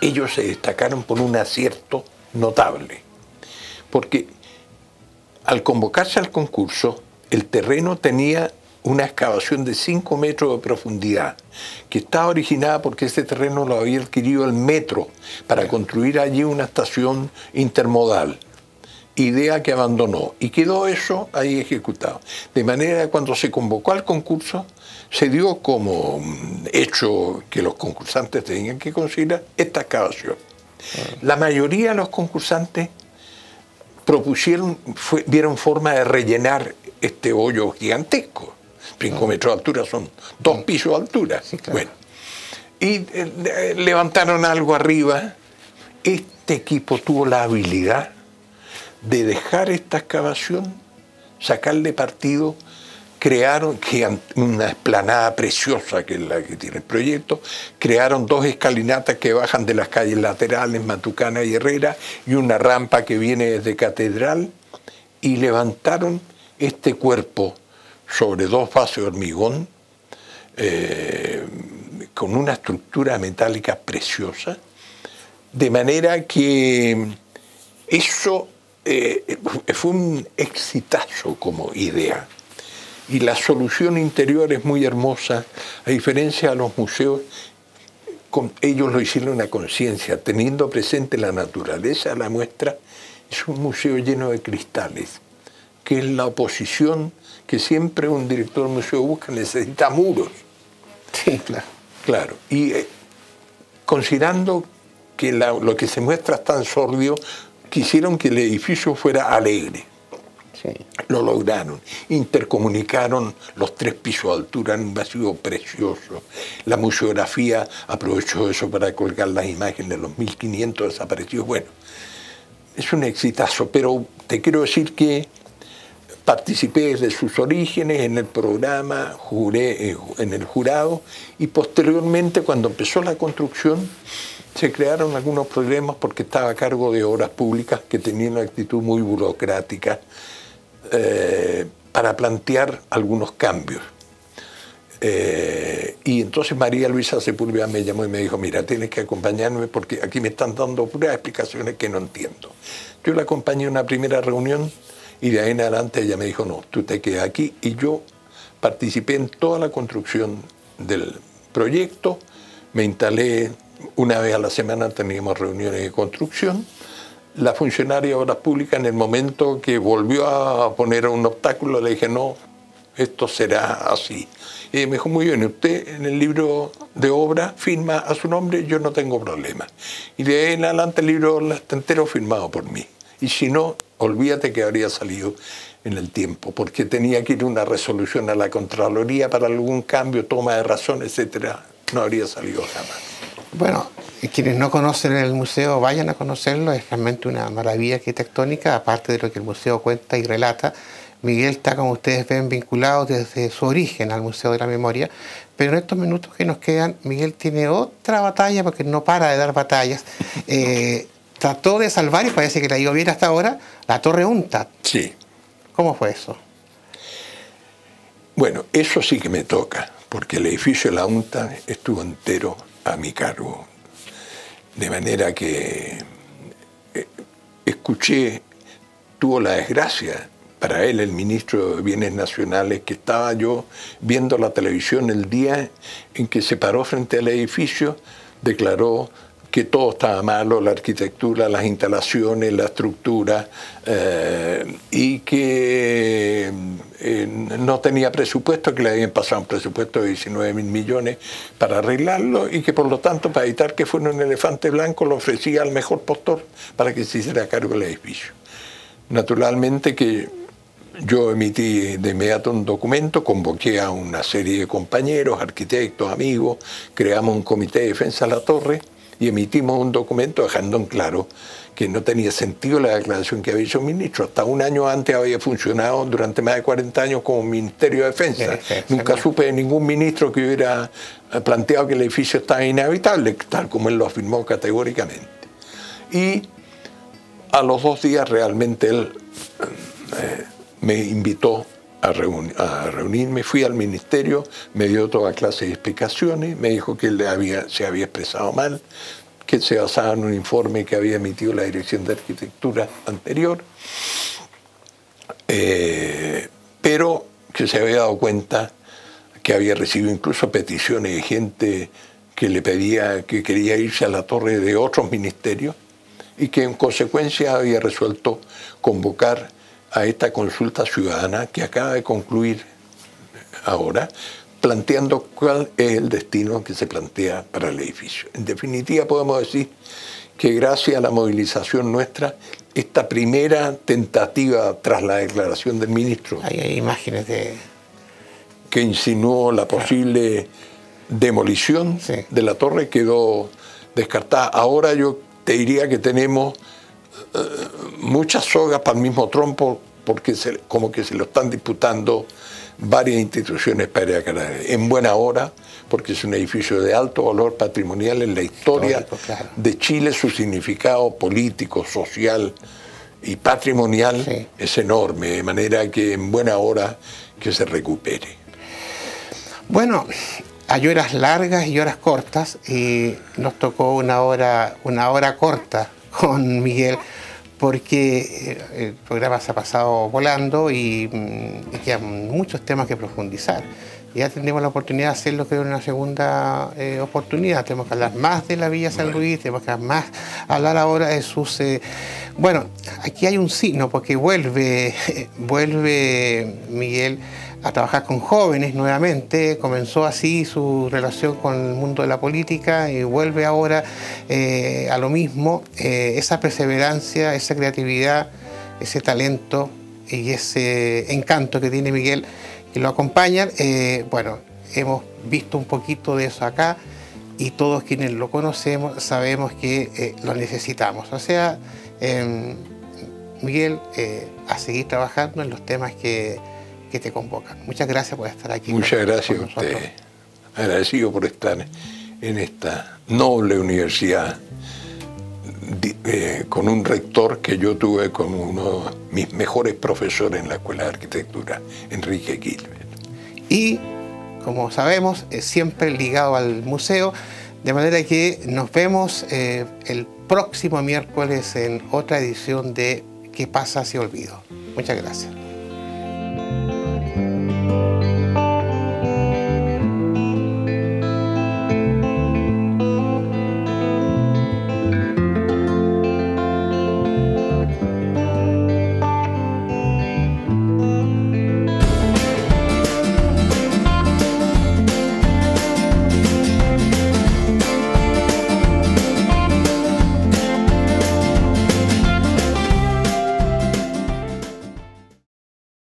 ellos se destacaron por un acierto notable, porque al convocarse al concurso, el terreno tenía una excavación de 5 metros de profundidad, que estaba originada porque ese terreno lo había adquirido el metro para construir allí una estación intermodal. Idea que abandonó y quedó eso ahí ejecutado. De manera que cuando se convocó al concurso, se dio como hecho que los concursantes tenían que considerar esta excavación. La mayoría de los concursantes vieron forma de rellenar este hoyo gigantesco. 5 metros de altura son 2 pisos de altura. Sí, claro. Bueno, y levantaron algo arriba. Este equipo tuvo la habilidad de dejar esta excavación, sacarle partido, crearon una explanada preciosa, que es la que tiene el proyecto, crearon 2 escalinatas que bajan de las calles laterales, Matucana y Herrera, y una rampa que viene desde Catedral, y levantaron este cuerpo sobre 2 bases de hormigón, con una estructura metálica preciosa, de manera que eso fue un exitazo como idea. Y la solución interior es muy hermosa, a diferencia de los museos, ellos lo hicieron a conciencia, teniendo presente la naturaleza de la muestra. Es un museo lleno de cristales, que es la oposición que siempre un director de museo busca, necesita muros. Sí, claro. Claro, y considerando que lo que se muestra es tan sordio, quisieron que el edificio fuera alegre. Sí. Lo lograron. Intercomunicaron los 3 pisos de altura en un vacío precioso. La museografía aprovechó eso para colgar las imágenes de los 1500 desaparecidos. Bueno, es un exitazo, pero te quiero decir que participé desde sus orígenes en el programa, juré en el jurado, y posteriormente, cuando empezó la construcción, se crearon algunos problemas porque estaba a cargo de obras públicas que tenían una actitud muy burocrática para plantear algunos cambios. Y entonces María Luisa Sepúlveda me llamó y me dijo: mira, tienes que acompañarme porque aquí me están dando puras explicaciones que no entiendo. Yo la acompañé a una primera reunión y de ahí en adelante ella me dijo: no, tú te quedas aquí. Y yo participé en toda la construcción del proyecto, me instalé. Una vez a la semana teníamos reuniones de construcción. La funcionaria de Obras Públicas, en el momento que volvió a poner un obstáculo, le dije: no, esto será así. Y ella me dijo: muy bien, usted en el libro de obra firma a su nombre, yo no tengo problema. Y de ahí en adelante el libro está entero firmado por mí. Y si no, olvídate que habría salido en el tiempo, porque tenía que ir una resolución a la Contraloría para algún cambio, toma de razón, etcétera. No habría salido jamás. Bueno, Quienes no conocen el museo, vayan a conocerlo, es realmente una maravilla arquitectónica, aparte de lo que el museo cuenta y relata. Miguel está, como ustedes ven, vinculado desde su origen al Museo de la Memoria, pero en estos minutos que nos quedan, Miguel tiene otra batalla, porque no para de dar batallas. Trató de salvar, y parece que le ha ido bien hasta ahora, la Torre UNTAD. Sí. ¿Cómo fue eso? Bueno, eso sí que me toca, porque el edificio de la UNTAD estuvo entero a mi cargo. De manera que escuché, tuvo la desgracia, para él, el ministro de Bienes Nacionales, que estaba yo viendo la televisión el día en que se paró frente al edificio, declaró que todo estaba malo, la arquitectura, las instalaciones, la estructura, y que no tenía presupuesto, que le habían pasado un presupuesto de 19.000 millones para arreglarlo, y que por lo tanto, para evitar que fuera un elefante blanco, lo ofrecía al mejor postor para que se hiciera cargo del edificio. Naturalmente que yo emití de inmediato un documento, convoqué a una serie de compañeros, arquitectos, amigos, creamos un comité de defensa de la torre, y emitimos un documento dejando en claro que no tenía sentido la declaración que había hecho el ministro. Hasta un año antes había funcionado durante más de 40 años como Ministerio de Defensa. Nunca supe de ningún ministro que hubiera planteado que el edificio estaba inhabitable, tal como él lo afirmó categóricamente. Y a los 2 días realmente él me invitó a reunirme, fui al ministerio, me dio toda clase de explicaciones, me dijo que él se había expresado mal, que se basaba en un informe que había emitido la Dirección de Arquitectura anterior, pero que se había dado cuenta que había recibido incluso peticiones de gente que le pedía, que quería irse a la torre de otros ministerios, y que en consecuencia había resuelto convocar a esta consulta ciudadana que acaba de concluir ahora, planteando cuál es el destino que se plantea para el edificio. En definitiva, podemos decir que gracias a la movilización nuestra, esta primera tentativa tras la declaración del ministro, hay imágenes que insinuó la posible demolición de la torre, quedó descartada. Ahora yo te diría que tenemos muchas sogas para el mismo trompo, porque como que se lo están disputando varias instituciones para en buena hora, porque es un edificio de alto valor patrimonial en la historia de Chile. Su significado político, social y patrimonial es enorme, de manera que en buena hora que se recupere. Bueno, hay horas largas y horas cortas, y nos tocó una hora corta con Miguel, porque el programa se ha pasado volando y quedan muchos temas que profundizar. Ya tendremos la oportunidad de hacerlo, creo, en una segunda oportunidad. Tenemos que hablar más de la Villa San Luis, tenemos que hablar ahora de sus... Bueno, aquí hay un signo, porque vuelve Miguel a trabajar con jóvenes nuevamente, comenzó así su relación con el mundo de la política y vuelve ahora a lo mismo. Esa perseverancia, esa creatividad, ese talento y ese encanto que tiene Miguel y lo acompañan, bueno, hemos visto un poquito de eso acá, y todos quienes lo conocemos sabemos que lo necesitamos. O sea, Miguel, a seguir trabajando en los temas que te convocan. Muchas gracias por estar aquí. Muchas gracias a usted. Agradecido por estar en esta noble universidad, con un rector que yo tuve como uno de mis mejores profesores en la Escuela de Arquitectura, Enrique Gilbert. Y, como sabemos, siempre ligado al museo, de manera que nos vemos el próximo miércoles en otra edición de ¿Qué pasa si olvido? Muchas gracias.